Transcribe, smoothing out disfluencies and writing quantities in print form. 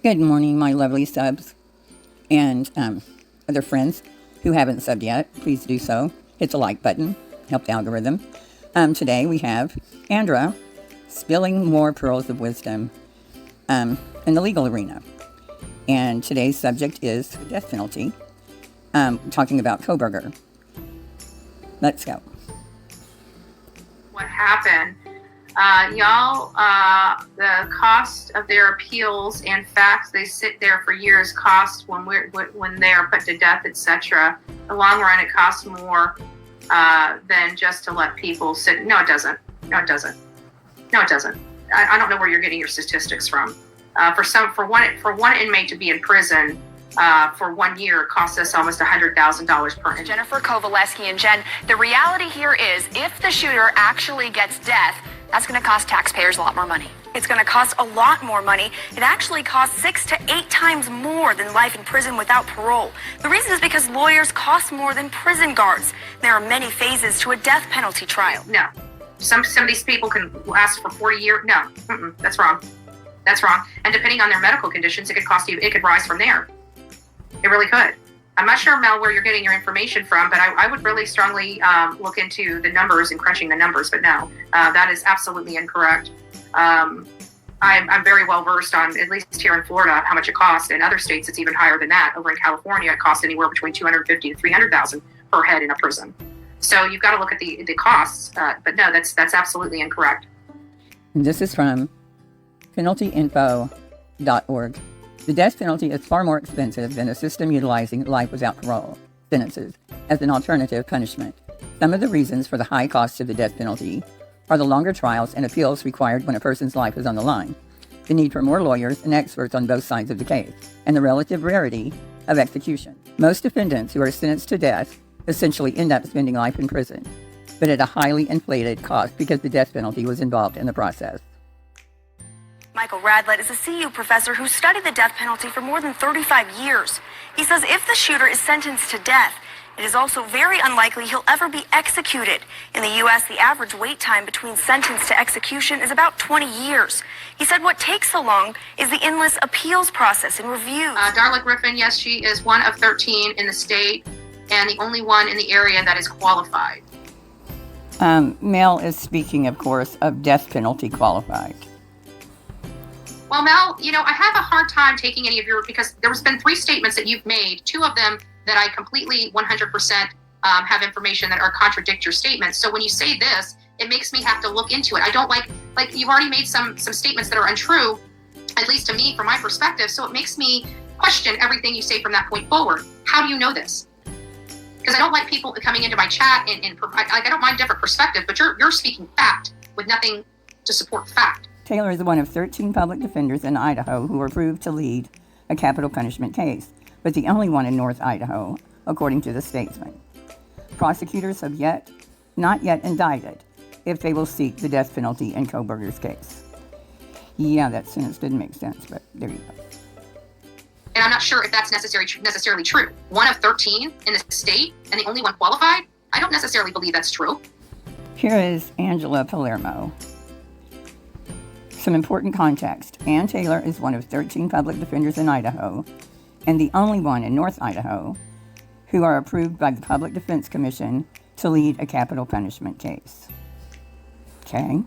Good morning, my lovely subs and other friends who haven't subbed yet. Please do so. Hit the like button. Help the algorithm. Today we have Andra spilling more pearls of wisdom in the legal arena. And today's subject is the death penalty. Talking about Kohberger. Let's go. What happened? The cost of their appeals and facts, they sit there for years, cost when they are put to death, etc. In the long run, it costs more than just to let people sit. No, it doesn't. No, it doesn't. No, it doesn't. I don't know where you're getting your statistics from. For one inmate to be in prison for 1 year costs us almost $100,000 per inmate. Jennifer Kovaleski and Jen, the reality here is if the shooter actually gets death, that's going to cost taxpayers a lot more money. It's going to cost a lot more money. It actually costs 6 to 8 times more than life in prison without parole. The reason is because lawyers cost more than prison guards. There are many phases to a death penalty trial. No. Some of these people can last for 40 years. No, that's wrong. That's wrong. And depending on their medical conditions, it could rise from there. It really could. I'm not sure, Mel, where you're getting your information from, but I would really strongly look into the numbers and crunching the numbers. But no, that is absolutely incorrect. I'm very well versed on, at least here in Florida, how much it costs. In other states, it's even higher than that. Over in California, it costs anywhere between $250,000 to $300,000 per head in a prison. So you've got to look at the costs. But no, that's absolutely incorrect. This is from penaltyinfo.org. The death penalty is far more expensive than a system utilizing life without parole sentences as an alternative punishment. Some of the reasons for the high cost of the death penalty are the longer trials and appeals required when a person's life is on the line, the need for more lawyers and experts on both sides of the case, and the relative rarity of execution. Most defendants who are sentenced to death essentially end up spending life in prison, but at a highly inflated cost because the death penalty was involved in the process. Michael Radlett is a CU professor who studied the death penalty for more than 35 years. He says if the shooter is sentenced to death, it is also very unlikely he'll ever be executed. In the U.S., the average wait time between sentence to execution is about 20 years. He said what takes so long is the endless appeals process and reviews. Darla Griffin, yes, she is one of 13 in the state and the only one in the area that is qualified. Mel is speaking, of course, of death penalty qualified. Well, Mel, I have a hard time taking any of because there's been 3 statements that you've made, 2 of them that I completely 100% have information that are contradict your statements. So when you say this, it makes me have to look into it. I don't like you've already made some statements that are untrue, at least to me, from my perspective. So it makes me question everything you say from that point forward. How do you know this? Because I don't like people coming into my chat and I don't mind different perspectives, but you're speaking fact with nothing to support fact. Taylor is one of 13 public defenders in Idaho who were approved to lead a capital punishment case, but the only one in North Idaho, according to the Statesman. Prosecutors have not yet indicted if they will seek the death penalty in Kohberger's case. Yeah, that sentence didn't make sense, but there you go. And I'm not sure if that's necessarily true. 1 of 13 in the state and the only one qualified? I don't necessarily believe that's true. Here is Angela Palermo. Some important context. Ann Taylor is one of 13 public defenders in Idaho and the only one in North Idaho who are approved by the Public Defense Commission to lead a capital punishment case. Okay.